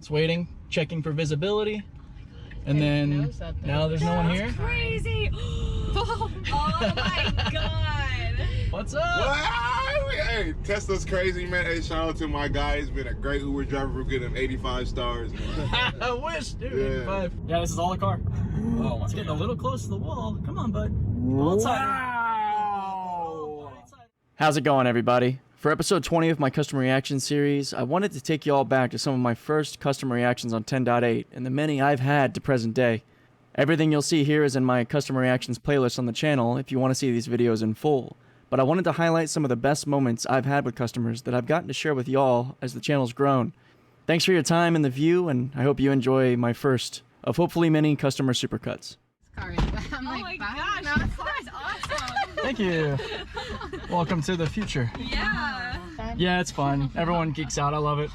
It's waiting, checking for visibility. And then now there's no one here. That's crazy. Oh my God. What's up? Wow. Hey, Tesla's crazy, man. Hey, shout out to my guy. He's been a great Uber driver. We're getting him 85 stars. I wish, dude. Yeah. 85. Yeah, this is all the car. Oh, it's getting a little close to the wall. Come on, bud. Wow. How's it going, everybody? For episode 20 of my customer reaction series, I wanted to take you all back to some of my first customer reactions on 10.8 and the many I've had to present day. Everything you'll see here is in my customer reactions playlist on the channel if you want to see these videos in full. But I wanted to highlight some of the best moments I've had with customers that I've gotten to share with y'all as the channel's grown. Thanks for your time and the view, and I hope you enjoy my first of hopefully many customer supercuts. Oh my gosh, that car is awesome. Thank you. Welcome to the future. Yeah. Yeah, it's fun. Everyone geeks out. I love it.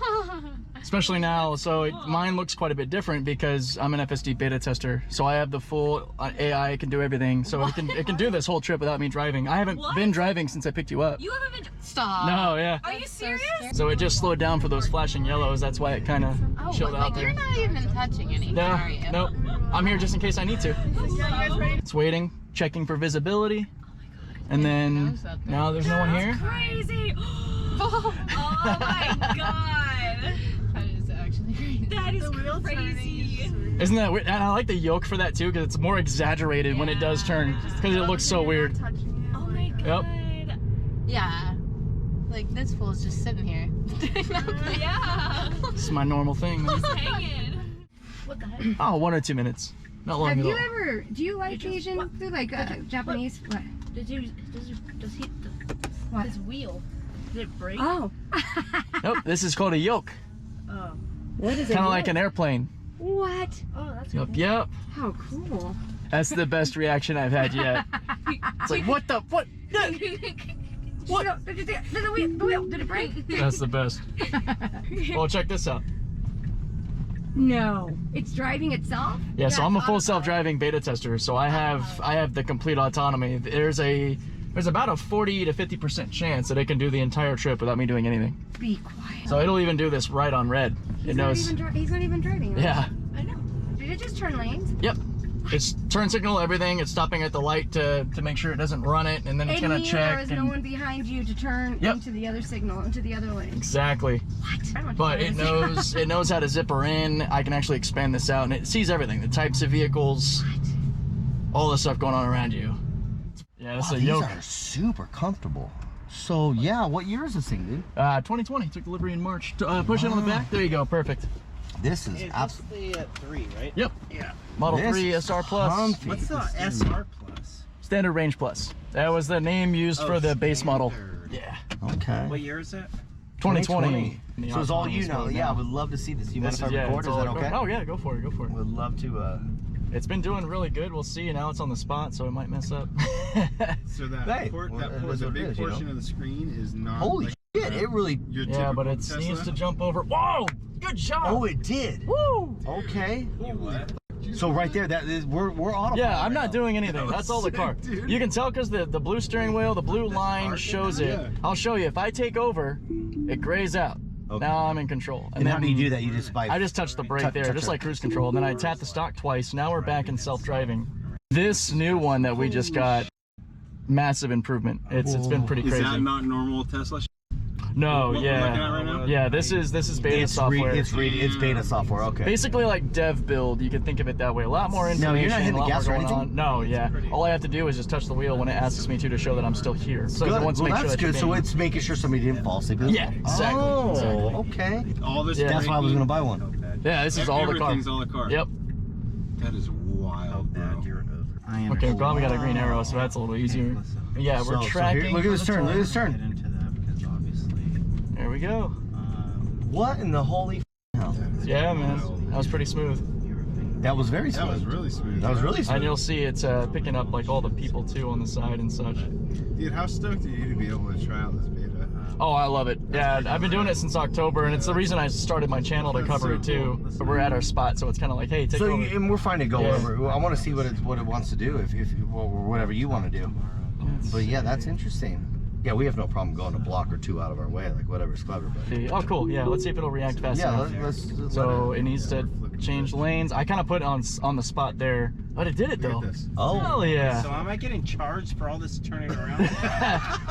Especially now. So mine looks quite a bit different because I'm an FSD Beta tester. So I have the full AI. It can do everything. So it can do this whole trip without me driving. I haven't been driving since I picked you up. You haven't been. Stop. No, yeah. Are you serious? So it just slowed down for those flashing yellows. That's why it kind of chilled out there. You're not even touching anything, are you? Nope. I'm here just in case I need to. It's waiting, checking for visibility. And then now there's no one here. Crazy. Oh my God. That is actually crazy. That is crazy. Isn't that weird? And I like the yoke for that too because it's more exaggerated when it does turn because it looks so weird. Oh my God. Yep. Yeah. Like, this fool's just sitting here. Yeah. This is my normal thing. Just hanging. What the heck? Oh, 1 or 2 minutes. Not long Have at you all. ever, do you like Asian food, like Japanese? What? Does he, What? his wheel, did it break? Oh. Nope, this is called a yoke. Oh. What is it? Kind of like an airplane. What? Oh, that's Yep, cool. yep. How cool. That's the best reaction I've had yet. It's like, what the, what? What? Did the wheel, did it break? That's the best. Well, check this out. No. It's driving itself? Yeah, so I'm a full autopilot. self-driving beta tester, so I have the complete autonomy. There's about a 40 to 50% chance that it can do the entire trip without me doing anything. Be quiet. So it'll even do this right on red. It knows. He's not even driving. Right? Yeah. I know. Did it just turn lanes? Yep. It's turn signal, everything. It's stopping at the light to make sure it doesn't run it, and then it's gonna check. There is no one behind you to turn into the other signal, into the other lane. Exactly. What? But it knows how to zipper in. I can actually expand this out, and it sees everything. The types of vehicles, all the stuff going on around you. Yeah, this is a these yoke. are super comfortable. So yeah, what year is this thing, dude? 2020. Took delivery in March. Push it on the back. There you go. Perfect. This is absolutely. It's the 3, right? Yep. Yeah. Model This 3 is SR Plus. comfy. What's the SR Plus? Standard Range Plus. That was the name used for the base model. standard. Yeah. Okay. What year is it? 2020. So it's all you now. Yeah, I would love to see this. You mind if I record? Is that okay? Oh yeah, go for it. Go for it. Would love to. It's been doing really good. We'll see. Now it's on the spot, so it might mess up. So that Hey, port, well, it is the what it big is, you portion know? of the screen is not. Holy like, shit! It really. your Yeah, but typical it Tesla. needs to jump over. Whoa! Good job. Oh, it did. Woo! Okay. You what? So right there, that is we're autopilot. Yeah, I'm right not now. doing anything. That's all the car. Dude. You can tell because the blue steering wheel, the blue line arc shows in it. there? Yeah. I'll show you. If I take over, it grays out. Okay. Now I'm in control. And how do you do that? You just by. I just touched the brake there, touch just it. like cruise control, and then I tapped the stock twice. Now we're back in self-driving. This new one that we just got, massive improvement. It's been pretty Is crazy. that not normal Tesla? No, What we're looking at right now? yeah. This is beta software. It's beta software. Okay. Basically like dev build. You can think of it that way. A lot more information. No, you're not hitting a lot the gas more or going anything? on. No, yeah. All I have to do is just touch the wheel when it asks me to show that I'm still here. So Good. it wants to Well, make sure that's that you're good. So being- it's making sure somebody didn't fall asleep. Yeah, exactly. Oh, exactly. okay. All this. Yeah. That's why I was gonna buy one. Yeah, this is all the car. Everything's all the car. Yep. That is wild, bro. Okay, glad we got a green arrow, so that's a little easier. Yeah, we're So tracking. here, look at this turn. Look at this Get turn. into that because obviously. There we go. What in the holy hell? Yeah, man. That was pretty smooth. That was very smooth. That was really smooth. That was really smooth. And you'll see it's picking up like all the people too on the side and such. Dude, how stoked are you to be able to try out this beta? Oh, I love it. Yeah, I've been doing it since October, and it's the reason I started my channel to cover it too. We're at our spot, so it's kind of like, hey, take So over. and we're fine to go Yeah. over. I want to see what it wants to do, if or whatever you want to do. But yeah, that's interesting. Yeah, we have no problem going a block or two out of our way, like whatever's clever. But Oh, cool. Yeah, let's see if it'll react fast enough. let's So it needs to change lanes. I kind of put it on the spot there, but it did it though. Oh, Hell yeah. So am I getting charged for all this turning around?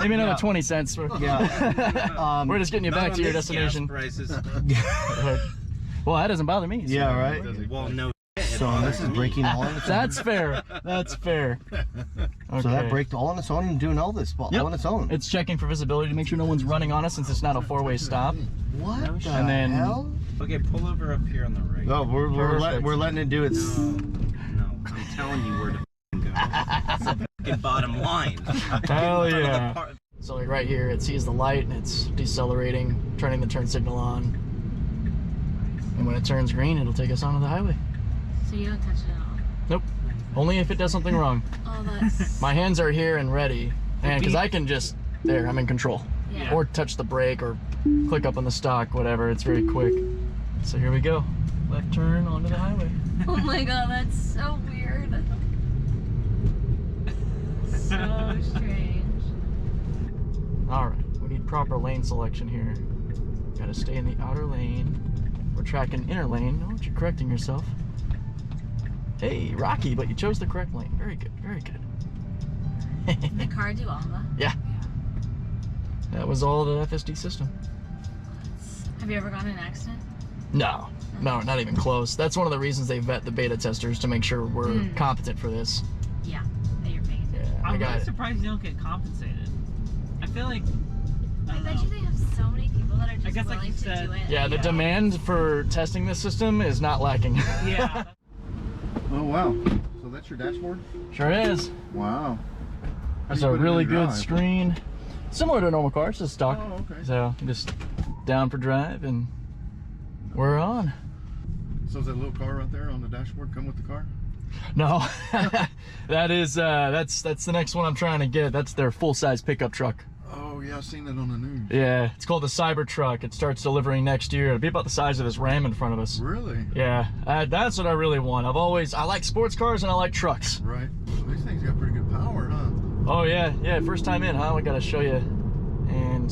Maybe another 20 cents. For, yeah. We're just getting you Not back on to your this destination. gas prices. Well, that doesn't bother me. So. Yeah, right. Well, no. So this is braking all on its own. That's fair. That's fair. Okay. So that braked all on its own and doing all this all on its own. It's checking for visibility to make sure no one's running on us since it's not a four-way stop. What the And then- hell? Okay, pull over up here on the right. Oh, Perfect. we're letting it do its. No, I'm telling you where to go. That's the fucking bottom line. Hell yeah. So like right here, it sees the light and it's decelerating, turning the turn signal on. And when it turns green, it'll take us onto the highway. So you don't touch it at all? Nope. Only if it does something wrong. Oh, that's... My hands are here and ready. And because I can just, there, I'm in control. Yeah. Or touch the brake or click up on the stock, whatever. It's very quick. So here we go. Left turn onto the highway. Oh my god, that's so weird. So strange. All right, we need proper lane selection here. Got to stay in the outer lane. We're tracking inner lane. Oh, you're correcting yourself. Hey, Rocky, but you chose the correct lane. Very good, very good. Did the car do all that? Yeah. That was all the FSD system. Have you ever gotten in an accident? No, not even close. That's one of the reasons they vet the beta testers to make sure we're competent for this. Yeah, that you're paying attention. Yeah, I'm got really it. surprised you don't get compensated. I feel like I bet you they have so many people that are just guess like willing you to said, do it. Yeah, the demand for testing this system is not lacking. yeah. Oh wow. So that's your dashboard? Sure is. Wow. That's a really good screen. Similar to a normal car, it's just stock. Oh, okay. So just down for drive and we're on. So is that little car right there on the dashboard come with the car? No, that is that's the next one I'm trying to get. That's their full-size pickup truck. Oh yeah, I've seen that on the news. Yeah, it's called the CYBRLFT. It starts delivering next year. It'll be about the size of this Ram in front of us. Really? Yeah, that's what I really want. I like sports cars and I like trucks. Right. These things got pretty good power, huh? Oh yeah, first time in, huh? We gotta show you. And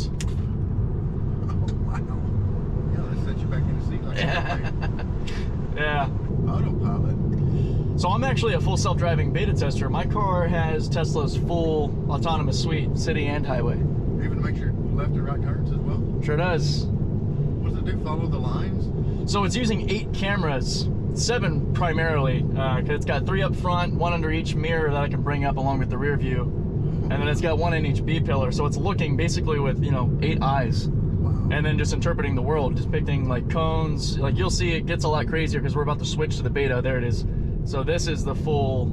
Oh wow. Yeah, let's set you back in the seat like that. yeah. Autopilot. So I'm actually a full self-driving beta tester. My car has Tesla's full autonomous suite, city and highway. Even makes your left and right turns as well. Sure does. What does it do? Follow the lines? So it's using 8 cameras, 7 primarily, because it's got 3 up front, 1 under each mirror that I can bring up along with the rear view, and then it's got 1 in each B pillar. So it's looking basically with 8 eyes, and then just interpreting the world, just picking like cones. Like you'll see, it gets a lot crazier because we're about to switch to the beta. There it is. So this is the full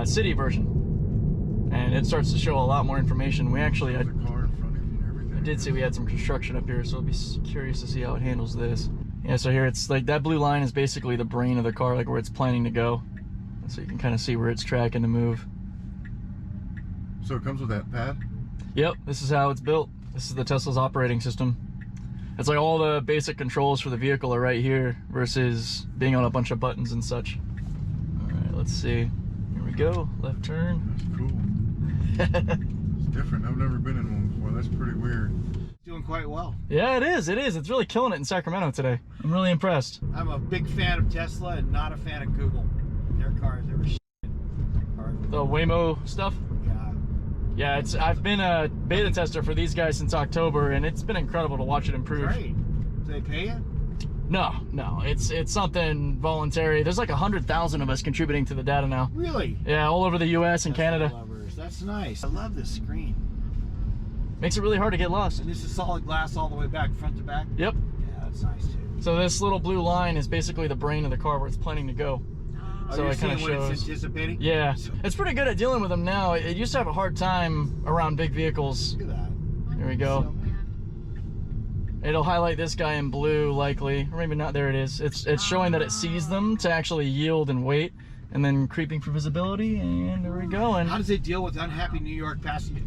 city version, and it starts to show a lot more information. We actually, The car in front of you and everything. I did see we had some construction up here, so I'll be curious to see how it handles this. Yeah, so here it's like that blue line is basically the brain of the car, like where it's planning to go. And so you can kind of see where it's tracking to move. So it comes with that pad? Yep, this is how it's built. This is the Tesla's operating system. It's like all the basic controls for the vehicle are right here versus being on a bunch of buttons and such. All right, let's see. Here we go, left turn. That's cool. It's different. I've never been in one before. That's pretty weird. Doing quite well. Yeah, it is. It's really killing it in Sacramento today. I'm really impressed. I'm a big fan of Tesla and not a fan of Google. Their cars, they were shit. The Waymo stuff. Yeah, Yeah, I've been a beta tester for these guys since October, and it's been incredible to watch it improve. great. Do they pay you? No, it's something voluntary. There's like 100,000 of us contributing to the data now. Really? Yeah, all over the U.S. and Tesla Canada. lovers. That's nice. I love this screen. Makes it really hard to get lost. And this is solid glass all the way back, front to back? Yep. Yeah, that's nice too. So this little blue line is basically the brain of the car where it's planning to go. Oh, So you're it kinda seeing what it's shows- anticipating? Yeah, it's pretty good at dealing with them now. It used to have a hard time around big vehicles. Look at that. Here we go. It'll highlight this guy in blue, likely, or maybe not. There it is. It's showing that it sees them to actually yield and wait, and then creeping for visibility. And there we go. And How does it deal with unhappy New York passenger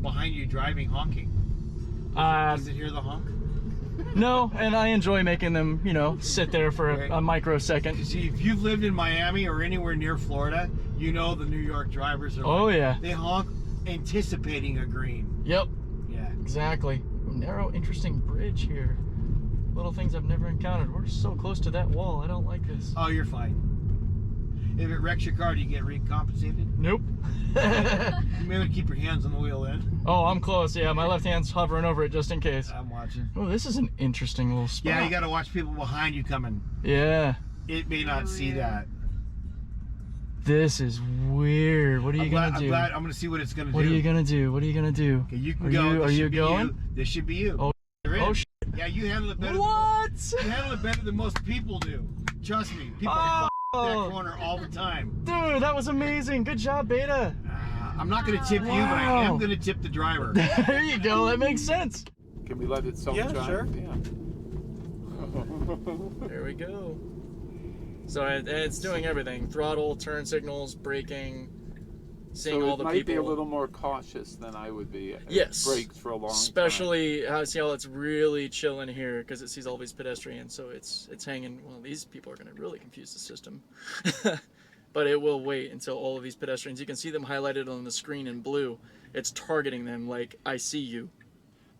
behind you driving honking? Does it hear the honk? no, and I enjoy making them, sit there for a microsecond. See, if you've lived in Miami or anywhere near Florida, you know the New York drivers are Oh like, yeah. they honk anticipating a green. Yep. Yeah. Exactly. Narrow, interesting bridge here. Little things I've never encountered. We're so close to that wall. I don't like this. Oh, you're fine. If it wrecks your car, do you get recompensated? Nope. You may want to keep your hands on the wheel then. Oh, I'm close. Yeah, my left hand's hovering over it just in case. I'm watching. Oh, this is an interesting little spot. Yeah, you got to watch people behind you coming. Yeah. It may not see that. This is weird. What are you gonna do? I'm going to see what it's going to do. What are you gonna do? What are you gonna do? Okay, you can are go. You, This are you should be going? you. This should be you. Oh, You're in. oh shit. Yeah, you handle it better. What? You handle it better than most people do. Trust me. People f that corner all the time. Dude, that was amazing. Good job, Beta. I'm not going to tip you, but I am going to tip the driver. There you go. That makes sense. Can we let it self-drive? Yeah, sure. Yeah. There we go. So it's doing everything: throttle, turn signals, braking, seeing So all it the might people. be a little more cautious than I would be. It Yes. brakes for a long time. Especially, see how it's really chilling here because it sees all these pedestrians. So it's hanging. Well, these people are going to really confuse the system. But it will wait until all of these pedestrians. You can see them highlighted on the screen in blue. It's targeting them like, I see you.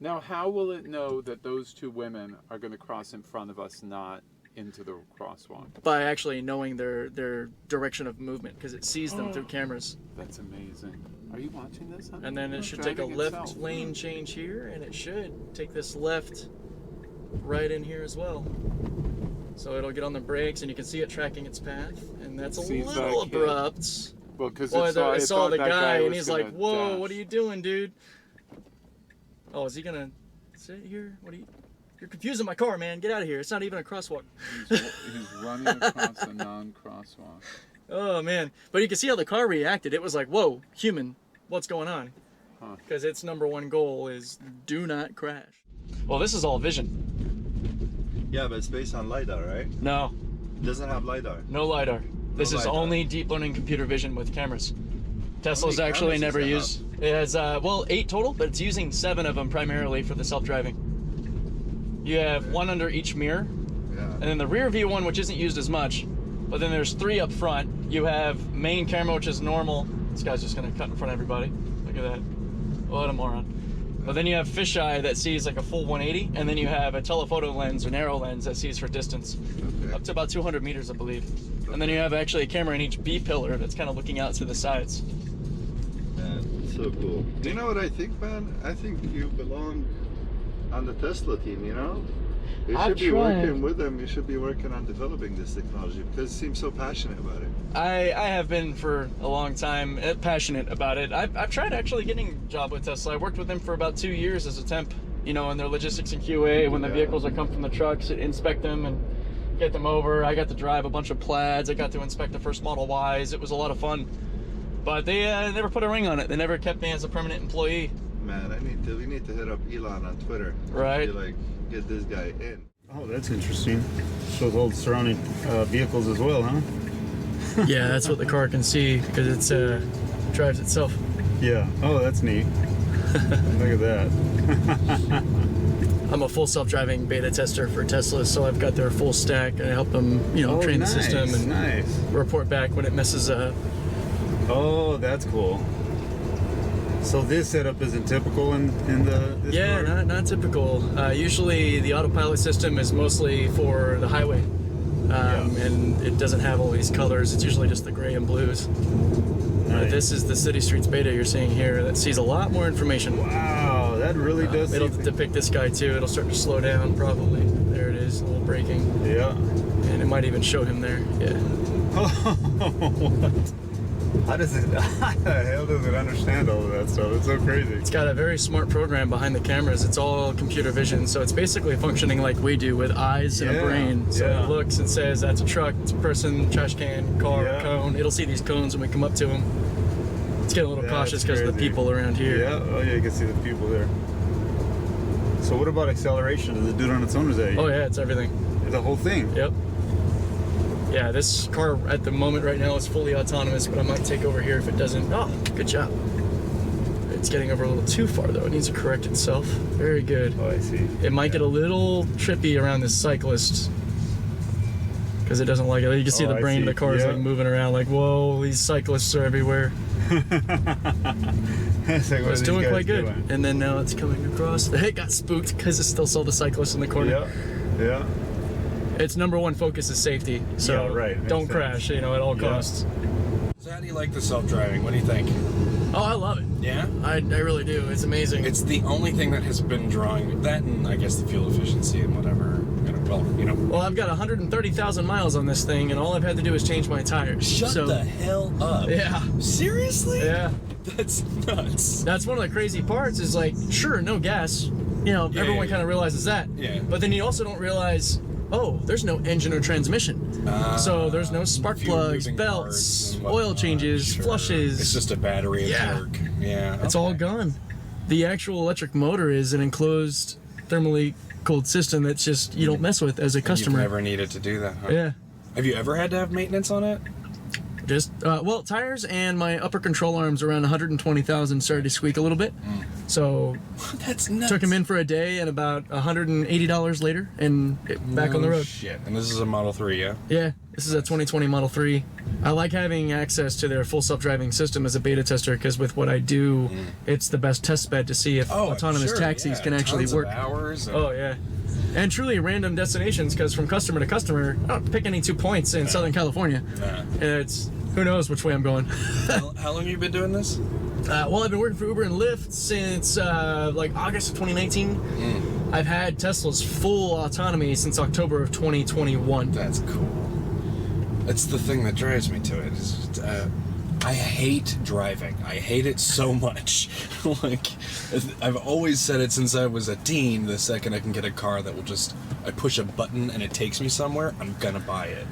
Now, how will it know that those two women are going to cross in front of us, not into the crosswalk? By actually knowing their direction of movement, because it sees them through cameras. That's amazing. Are you watching this? Huh? And then it It's should take a driving left itself. lane change here, and it should take this left right in here as well. So it'll get on the brakes, and you can see it tracking its path, and that's a Sees little that kid. abrupt. Well, because Boy, it it saw thought the that guy, and was he's like, gonna "Whoa, dash. what are you doing, dude?" Oh, is he gonna sit here? What are you? You're confusing my car, man. Get out of here. It's not even a crosswalk. He's running across a non-crosswalk. Oh man! But you can see how the car reacted. It was like, "Whoa, human, what's going on?" Huh. Because its number one goal is do not crash. Well, this is all vision. Yeah, but it's based on LiDAR, right? No, It doesn't have LiDAR. no LiDAR. This is LiDAR. only deep learning computer vision with cameras. Tesla's many actually cameras never does it used. It has, well, 8 total, but it's using 7 of them primarily for the self-driving. You have 1 under each mirror, Yeah. and then the rear view one, which isn't used as much, but then there's 3 up front. You have main camera, which is normal. This guy's just gonna cut in front of everybody. Look at that. What a moron. But then you have fisheye that sees like a full 180, and then you have a telephoto lens or narrow lens that sees for distance. Okay. Up to about 200 meters, I believe. And then you have actually a camera in each B pillar that's kind of looking out to the sides. Man, so cool. Do you know what I think, man? I think you belong on the Tesla team, you know? You I've should be tried. working with them. You should be working on developing this technology because you seem so passionate about it. I have been for a long time passionate about it. I've tried actually getting a job with Tesla. I worked with them for about 2 years as a temp, you know, in their logistics and QA when the Yeah. vehicles would come from the trucks, inspect them and get them over. I got to drive a bunch of plaids. I got to inspect the first Model Ys. It was a lot of fun. But they never put a ring on it. They never kept me as a permanent employee. Man, we need to hit up Elon on Twitter. Right. Be like, get this guy in. Oh, that's interesting. Shows all the surrounding vehicles as well, huh? Yeah, that's what the car can see because it drives itself. Yeah. Oh, that's neat. Look at that. I'm a full self-driving beta tester for Tesla, so I've got their full stack. I help them, you know, train nice, the system and nice. report back when it messes up. Oh, that's cool. So this setup isn't typical in this Yeah, car? not typical. Usually the autopilot system is mostly for the highway, and it doesn't have all these colors. It's usually just the gray and blues. Nice. This is the City Streets beta you're seeing here that sees a lot more information. Wow, that really does. It'll depict this guy too. It'll start to slow down probably. There it is, a little braking. Yeah. And it might even show him there. Yeah. What? How the hell does it understand all of that stuff? It's so crazy. It's got a very smart program behind the cameras. It's all computer vision, so it's basically functioning like we do with eyes and a brain. So yeah. it looks and says, that's a truck, it's a person, trash can, car, Yeah. cone. It'll see these cones when we come up to them. It's getting a little cautious because of the crazy. people around here. Yeah, oh yeah, you can see the people there. So what about acceleration? Does it do it on its own or is that Oh yeah, it's everything. the whole thing? Yep. Yeah, this car at the moment right now is fully autonomous, but I might take over here if it doesn't. Oh, good job. It's getting over a little too far though. It needs to correct itself. Very good. Oh, I see. It might get a little trippy around this cyclist because it doesn't like it. You can see the brain of the car is like moving around, like, whoa, these cyclists are everywhere. It's doing quite good. And then now it's coming across. It got spooked because it still saw the cyclist in the corner. Yeah. Its #1 focus is safety, so don't crash, at all costs. So how do you like the self-driving? What do you think? Oh, I love it. Yeah? I really do. It's amazing. It's the only thing that has been drawing that, and I guess the fuel efficiency and whatever. Well, I've got 130,000 miles on this thing, and all I've had to do is change my tires. Shut the hell up. Yeah. Seriously? Yeah. That's nuts. That's one of the crazy parts is like, sure, no gas. Everyone kind of realizes that. Yeah. But then you also don't realize, oh, there's no engine or transmission. So there's no spark plugs, belts, oil changes, flushes. It's just a battery and torque. Yeah. It's all gone. The actual electric motor is an enclosed thermally cooled system that's just you don't mess with as a customer. You've never needed to do that, huh? Yeah. Have you ever had to have maintenance on it? Just well, tires and my upper control arms around 120,000 started to squeak a little bit. So that's nuts. Took them in for a day, and about $180 later, and back on the road. Shit. And this is a Model 3, yeah? Yeah, this is a 2020 Model 3. I like having access to their full self-driving system as a beta tester because with what I do, it's the best test bed to see if autonomous taxis can actually work. Hours and... Oh yeah. And truly random destinations, because from customer to customer, I don't pick any 2 points in Southern California. It's who knows which way I'm going. How long have you been doing this? Well, I've been working for Uber and Lyft since like August of 2019. I've had Tesla's full autonomy since October of 2021. That's cool. It's the thing that drives me to it. It's just, I hate driving. I hate it so much. Like, I've always said it since I was a teen. The second I can get a car that will just, I push a button and it takes me somewhere, I'm gonna buy it.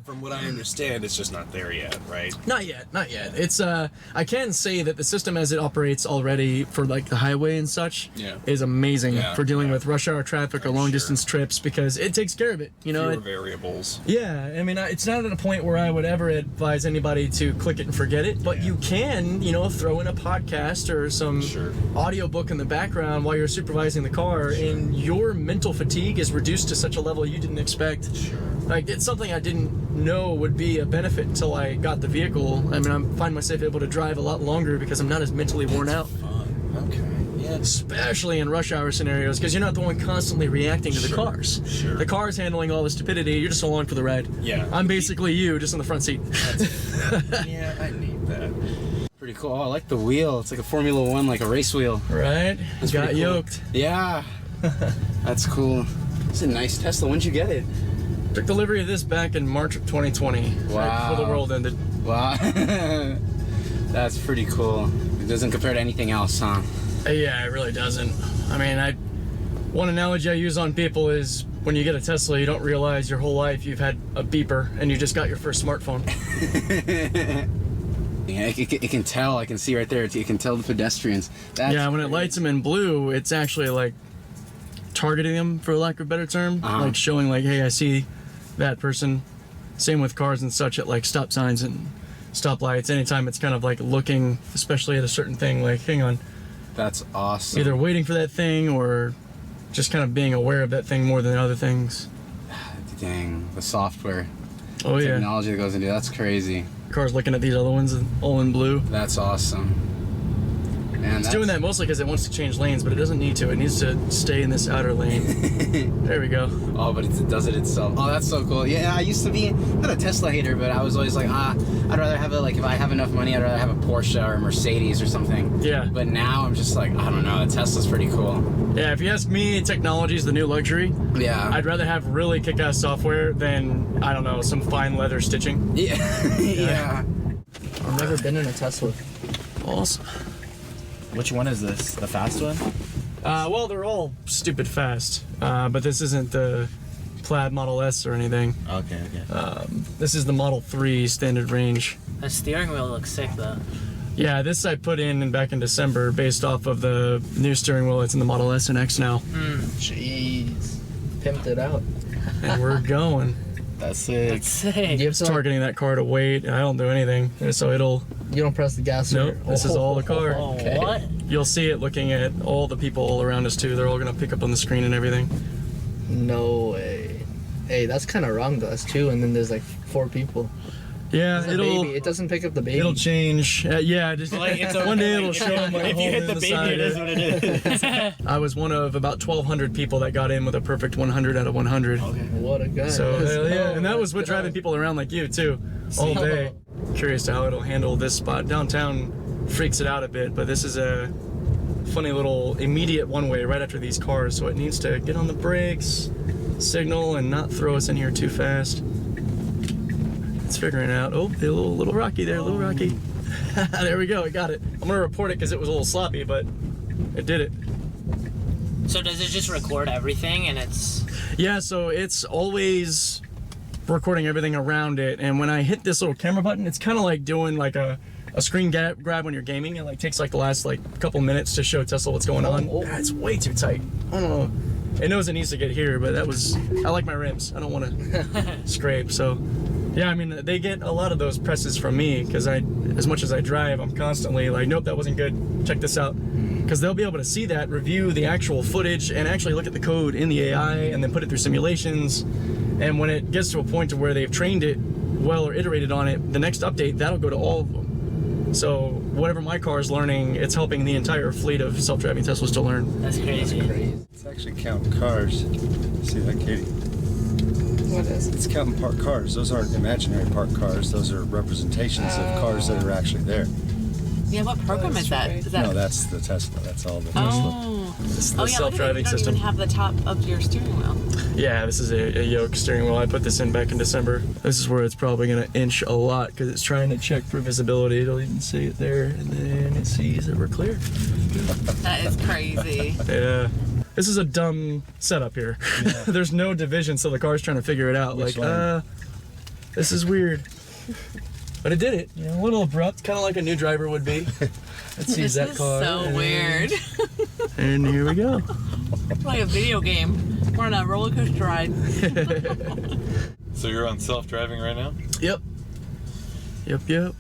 From what I understand, it's just not there yet, right? Not yet. It's I can say that the system as it operates already for like the highway and such is amazing for dealing with rush hour traffic or long distance trips because it takes care of it. Fewer variables. Yeah, I mean, it's not at a point where I would ever advise anybody to click it and forget it, but you can, throw in a podcast or some audiobook in the background while you're supervising the car, and your mental fatigue is reduced to such a level you didn't expect. Like, it's something I didn't know would be a benefit until I got the vehicle. I mean, I find myself able to drive a lot longer because I'm not as mentally worn out. Fun. Okay. Yeah. Especially in rush hour scenarios, because you're not the one constantly reacting to the cars. The car's handling all the stupidity. You're just along for the ride. Yeah. I'm basically you, just in the front seat. Yeah, I need that. Pretty cool. Oh, I like the wheel. It's like a Formula One, like a race wheel. Right? That's got cool. yoked. Yeah. That's cool. It's a nice Tesla. When'd you get it? Took delivery of this back in March of 2020. Wow. Right before the world ended. Wow. That's pretty cool. It doesn't compare to anything else, huh? Yeah, it really doesn't. I mean, one analogy I use on people is when you get a Tesla, you don't realize your whole life you've had a beeper and you just got your first smartphone. Yeah, it can tell. I can see right there. It can tell the pedestrians. Yeah, when it lights them in blue, it's actually like targeting them, for lack of a better term. Like showing like, hey, I see that person. Same with cars and such at like stop signs and stoplights. Anytime it's kind of like looking, especially at a certain thing, like, hang on. That's awesome. Either waiting for that thing or just kind of being aware of that thing more than other things. Dang, the software. Oh yeah. Technology that goes into that's crazy. Car's looking at these other ones all in blue. That's awesome. Man, it's doing that mostly because it wants to change lanes, but it doesn't need to. It needs to stay in this outer lane. There we go. Oh, but it does it itself. Oh, that's so cool. Yeah, I used to be not a Tesla hater, but I was always like, I'd rather have like if I have enough money, I'd rather have a Porsche or a Mercedes or something. Yeah. But now I'm just like, I don't know, the Tesla's pretty cool. Yeah, if you ask me, technology is the new luxury. Yeah. I'd rather have really kick-ass software than, I don't know, some fine leather stitching. Yeah. Yeah. I've never been in a Tesla. Awesome. Which one is this? The fast one? Well, they're all stupid fast, but this isn't the Plaid Model S or anything. Okay. This is the Model 3 standard range. The steering wheel looks sick though. Yeah, this I put in back in December based off of the new steering wheel. It's in the Model S and X now. Jeez. Pimped it out. And we're going. That's sick. That's sick. You have to, targeting that car to wait. I don't do anything, so it'll. You don't press the gas. Nope. This is all the car. Okay. What? You'll see it looking at all the people all around us too. They're all gonna pick up on the screen and everything. No way. hey, that's kind of wrong to us too. And then there's like 4 people. Yeah, it doesn't pick up the baby. It'll change. Yeah, just Like, it's one day it'll show them like if you hit holding the baby, side. it is what it is. I was one of about 1,200 people that got in with a perfect 100 out of 100. Okay. What a guy. So yeah, and that was with driving people around like you too, all day. Curious to how it'll handle this spot. Downtown freaks it out a bit, but this is a funny little immediate one-way right after these cars, so it needs to get on the brakes, signal, and not throw us in here too fast. It's figuring it out. Oh, a little rocky there, a little rocky. There we go, I got it. I'm gonna report it because it was a little sloppy, but it did it. So does it just record everything and it's... Yeah, so it's always recording everything around it, and when I hit this little camera button, it's kind of like doing like a screen grab when you're gaming. It like takes like the last like couple minutes to show Tesla what's going on. God, it's way too tight. I don't know. It knows it needs to get here, but I like my rims. I don't want to scrape, so yeah, I mean, they get a lot of those presses from me because as much as I drive, I'm constantly like, nope, that wasn't good. Check this out. Because they'll be able to see that, review the actual footage, and actually look at the code in the AI, and then put it through simulations. And when it gets to a point to where they've trained it well or iterated on it, the next update, that'll go to all of them. So whatever my car is learning, it's helping the entire fleet of self-driving Teslas to learn. That's crazy. It's actually counting cars. See that, Katie? What is it? It's counting parked cars. Those aren't imaginary parked cars. Those are representations of cars that are actually there. Yeah, what program is that? Is that? No, that's the Tesla. That's all the Tesla. Oh. This is the Oh yeah, self-driving look at it. You system. don't even have the top of your steering wheel. Yeah, this is a Yoke steering wheel. I put this in back in December. This is where it's probably going to inch a lot because it's trying to check for visibility. It'll even see it there, and then it sees that we're clear. That is crazy. Yeah. This is a dumb setup here. Yeah. There's no division, so the car's trying to figure it out. Which This is weird. But it did it. You know, a little abrupt, kind of like a new driver would be. It sees that car. This is so weird. And here we go. It's like a video game. We're on a roller coaster ride. So you're on self-driving right now? Yep. Yep.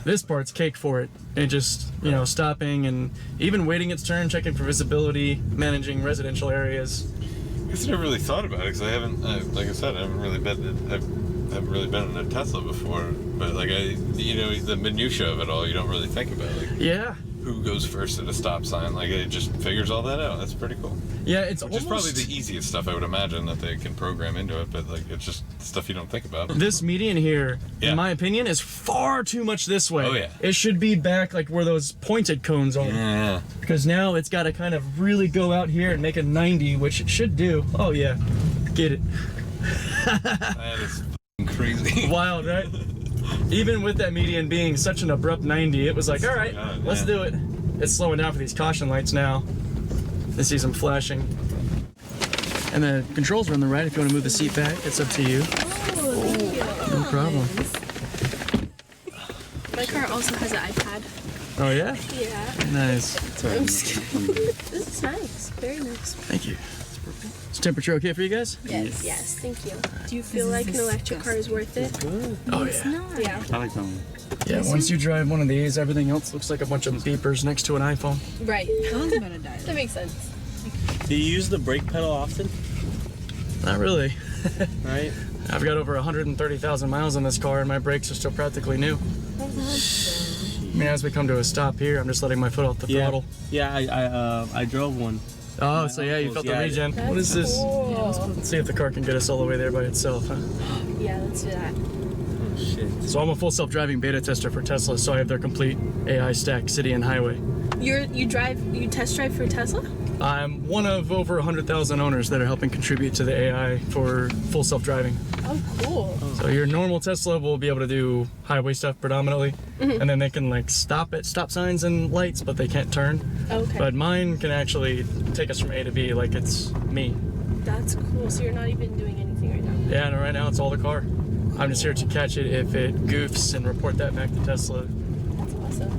This part's cake for it. It just, you know, stopping and even waiting its turn, checking for visibility, managing residential areas. I guess I never really thought about it because I haven't, like I said, I haven't really been in a Tesla before. But like the minutia of it all, you don't really think about. Like, yeah. Who goes first at a stop sign? Like it just figures all that out. That's pretty cool. Yeah, it's Which is probably the easiest stuff I would imagine that they can program into it. But like it's just stuff you don't think about. This median here, Yeah. in my opinion, is far too much this way. Oh yeah. It should be back like where those pointed cones are. Yeah. Because now it's got to kind of really go out here and make a 90, which it should do. Oh yeah, get it. That is crazy. Wild, right? Even with that median being such an abrupt 90, it was like, all right, let's do it. It's slowing down for these caution lights now. I see some flashing. And the controls are on the right. If you want to move the seat back, it's up to you. No problem. My car also has an iPad. Oh yeah? Yeah. Nice. I'm just kidding. This is nice. Very nice. Thank you. Is temperature okay for you guys? Yes. Yes, thank you. Do you feel like an electric car is worth it? Oh yeah. Yeah. I like them. Yeah, once you drive one of these, everything else looks like a bunch of beepers next to an iPhone. Right. That makes sense. Do you use the brake pedal often? Not really. Right. I've got over 130,000 miles on this car and my brakes are still practically new. I mean, as we come to a stop here, I'm just letting my foot off the throttle. Yeah, I drove one. Oh, so yeah, you felt the regen. That's What is this? cool. Let's see if the car can get us all the way there by itself, huh? Yeah, let's do that. Shit. So I'm a full self-driving beta tester for Tesla, so I have their complete AI stack, city and highway. You test drive for Tesla? I'm one of over 100,000 owners that are helping contribute to the AI for full self-driving. Oh, cool. So your normal Tesla will be able to do highway stuff predominantly, and then they can like stop at stop signs and lights, but they can't turn. Okay. But mine can actually take us from A to B like it's me. That's cool. So you're not even doing anything right now? Yeah, no, right now it's all the car. I'm just here to catch it if it goofs and report that back to Tesla. That's awesome.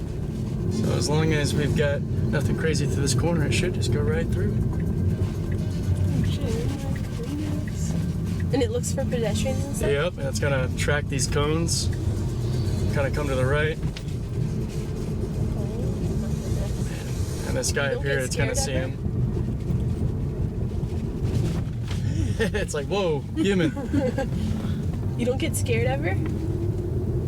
So as long as we've got nothing crazy through this corner, it should just go right through. Oh, shit. And it looks for pedestrians and stuff? Yep, and it's gonna track these cones. Kind of come to the right. And this guy up here, it's gonna see him. It's like, whoa, human. You don't get scared ever?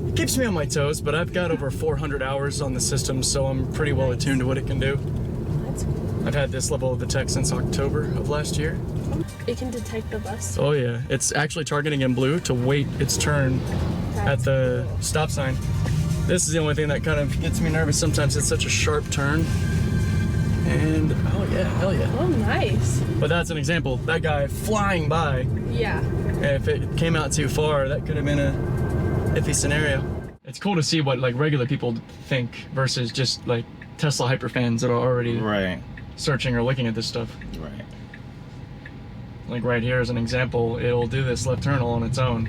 It keeps me on my toes, but I've got over 400 hours on the system, so I'm pretty well attuned to what it can do. That's cool. I've had this level of detect since October of last year. It can detect the bus. Oh yeah, it's actually targeting in blue to wait its turn at the stop sign. This is the only thing that kind of gets me nervous sometimes. It's such a sharp turn. And, oh yeah, hell yeah. Oh, nice. But that's an example. That guy flying by. Yeah. If it came out too far, that could have been a iffy scenario. It's cool to see what like regular people think versus just like Tesla hyperfans that are already searching or looking at this stuff. Right. Like right here is an example. It'll do this left turn all on its own.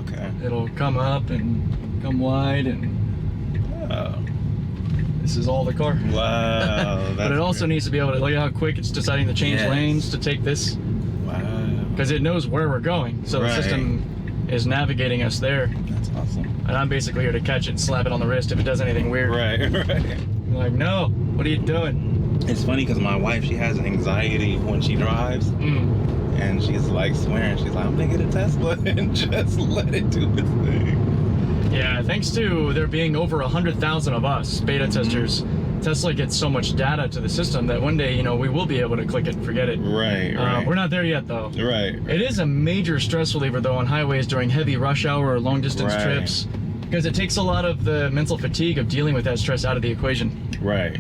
Okay. It'll come up and come wide and this is all the car. Wow. But it also needs to be able to look at how quick it's deciding to change lanes to take this. Wow. Because it knows where we're going. So the system is navigating us there. That's awesome. And I'm basically here to catch it and slap it on the wrist if it does anything weird. Right. I'm like, no, what are you doing? It's funny because my wife, she has anxiety when she drives. And she's like swearing. She's like, I'm gonna get a Tesla and just let it do its thing. Yeah, thanks to there being over 100,000 of us beta testers, Tesla gets so much data to the system that one day, you know, we will be able to click it and forget it. Right. We're not there yet, though. Right. It is a major stress reliever, though, on highways during heavy rush hour or long distance trips, because it takes a lot of the mental fatigue of dealing with that stress out of the equation. Right.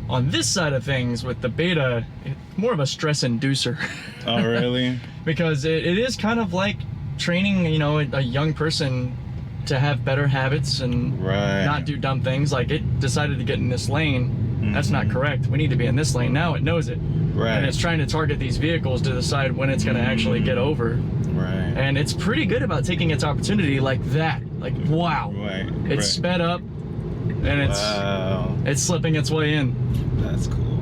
On this side of things, with the beta, it's more of a stress inducer. Oh, really? Because it is kind of like training, you know, a young person to have better habits and not do dumb things. Like, it decided to get in this lane. That's not correct. We need to be in this lane. Now it knows it. And it's trying to target these vehicles to decide when it's going to actually get over. And it's pretty good about taking its opportunity like that. Like, wow. It's sped up and it's slipping its way in. That's cool.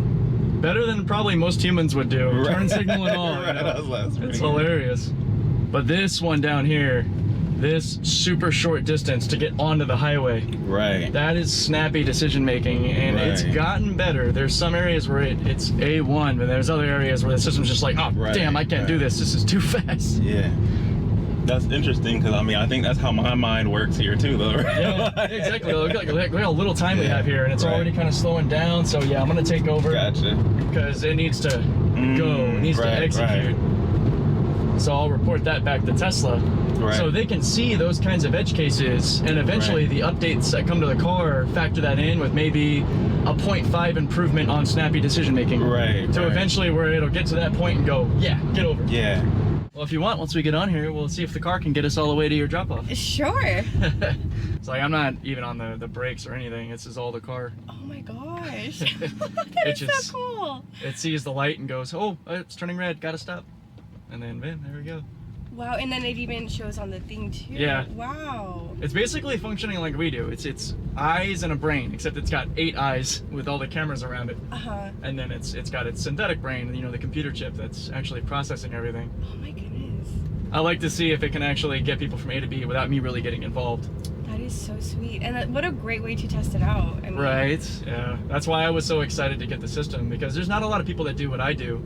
Better than probably most humans would do. Turn signal and all. You know? It's hilarious. But this one down here, this super short distance to get onto the highway. That is snappy decision making, and it's gotten better. There's some areas where it's A1, but there's other areas where the system's just like, oh, damn, I can't do this. This is too fast. Yeah. That's interesting, because I mean, I think that's how my mind works here too, though, right? Yeah, exactly. Look how little time we have here, and it's already kind of slowing down. So yeah, I'm gonna take over. Gotcha. Because it needs to go. It needs to execute. So I'll report that back to Tesla. So they can see those kinds of edge cases, and eventually the updates that come to the car factor that in with maybe a 0.5 improvement on snappy decision making. To eventually where it'll get to that point and go, yeah, get over. Yeah. Well, if you want, once we get on here, we'll see if the car can get us all the way to your drop-off. Sure. It's like, I'm not even on the brakes or anything. This is all the car. Oh my gosh. That is so cool. It sees the light and goes, oh, it's turning red, gotta stop. And then, bam, there we go. Wow, and then it even shows on the thing too. Yeah. Wow. It's basically functioning like we do. It's eyes and a brain, except it's got 8 eyes with all the cameras around it. And then it's got its synthetic brain, you know, the computer chip that's actually processing everything. Oh my goodness. I like to see if it can actually get people from A to B without me really getting involved. That is so sweet. And what a great way to test it out. I mean, Yeah. That's why I was so excited to get the system, because there's not a lot of people that do what I do.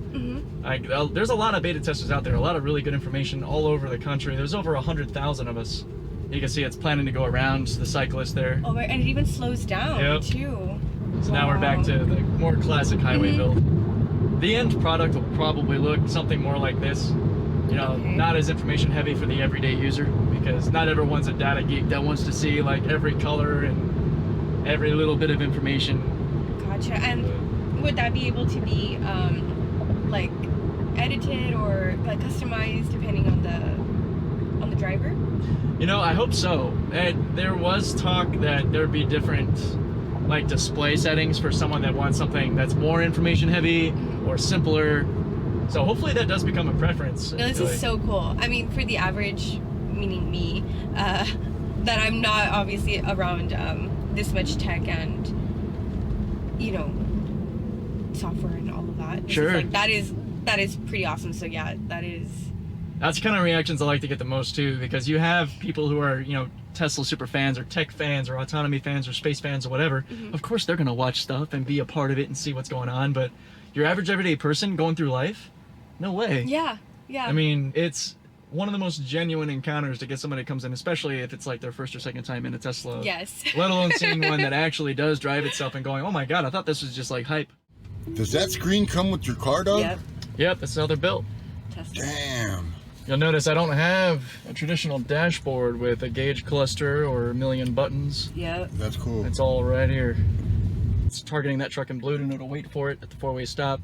There's a lot of beta testers out there, a lot of really good information all over the country. There's over 100,000 of us. You can see it's planning to go around the cyclist there. Oh, and it even slows down too. So now we're back to the more classic highway build. The end product will probably look something more like this. You know, not as information heavy for the everyday user, because not everyone's a data geek that wants to see like every color and every little bit of information. Gotcha. And would that be able to be like edited or like customized depending on the driver? You know, I hope so. And there was talk that there'd be different like display settings for someone that wants something that's more information heavy or simpler. So hopefully that does become a preference. No, this is so cool. I mean, for the average, meaning me, that I'm not obviously around this much tech and, you know, software and all of that. Sure. Like, that is pretty awesome. So yeah, that's the kind of reactions I like to get the most too, because you have people who are, you know, Tesla super fans or tech fans or autonomy fans or space fans or whatever. Of course they're gonna watch stuff and be a part of it and see what's going on, but your average everyday person going through life, no way. Yeah. Yeah. I mean, it's one of the most genuine encounters to get somebody that comes in, especially if it's like their first or second time in a Tesla. Yes. Let alone seeing one that actually does drive itself and going, oh my God, I thought this was just like hype. Does that screen come with your car, dog? Yep. Yep, that's how they're built. Tesla. Damn. You'll notice I don't have a traditional dashboard with a gauge cluster or a million buttons. Yep. That's cool. It's all right here. It's targeting that truck in blue to know to wait for it at the four-way stop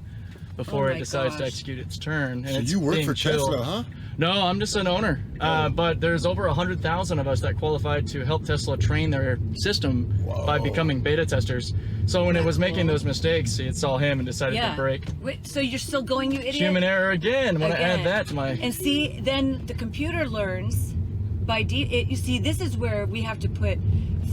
before it decides to execute its turn. And So it's you work being for chilled. Tesla, huh? No, I'm just an owner. But there's over 100,000 of us that qualified to help Tesla train their system by becoming beta testers. So when it was making those mistakes, it saw him and decided to break. Wait, so you're still going, you idiot? Human error again. Want to add that to my... And see, then the computer learns by you see, this is where we have to put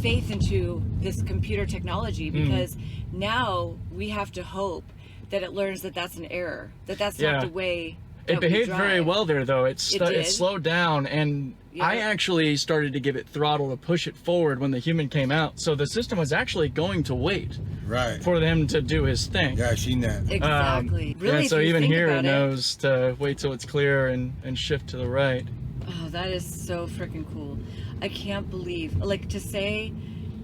faith into this computer technology, because now we have to hope that it learns that that's an error, that that's not the way that It behaved we very drive. well there, though. It did? slowed down, and I actually started to give it throttle to push it forward when the human came out. So the system was actually going to wait for him to do his thing. Yeah, I've seen that. Exactly. Really, and so if you even think here it about knows to wait till it's clear and shift to the right. Oh, that is so freaking cool. I can't believe, like, to say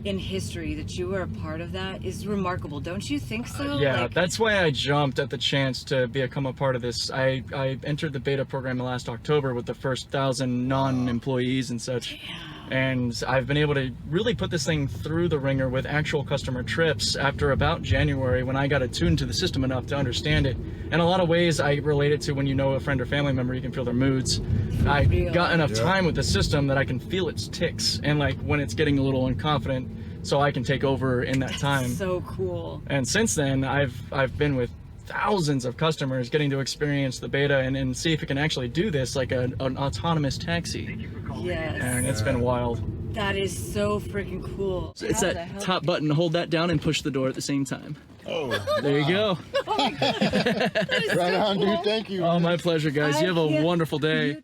in history that you were a part of that is remarkable. Don't you think so? Yeah, Like, that's why I jumped at the chance to become a part of this. I entered the beta program last October with the first 1,000 non-employees and such. And I've been able to really put this thing through the ringer with actual customer trips after about January, when I got attuned to the system enough to understand it. In a lot of ways, I relate it to when you know a friend or family member, you can feel their moods. I got enough time with the system that I can feel its ticks, and like when it's getting a little unconfident, so I can take over in that time. so cool. And since then, I've been with thousands of customers getting to experience the beta and see if it can actually do this like an autonomous taxi. Yes. And it's been wild. That is so freaking cool. So it's that top button, hold that down and push the door at the same time. Oh, there you go. Oh my God. Right on, dude. Thank you. Oh, my pleasure, guys. You have a wonderful day.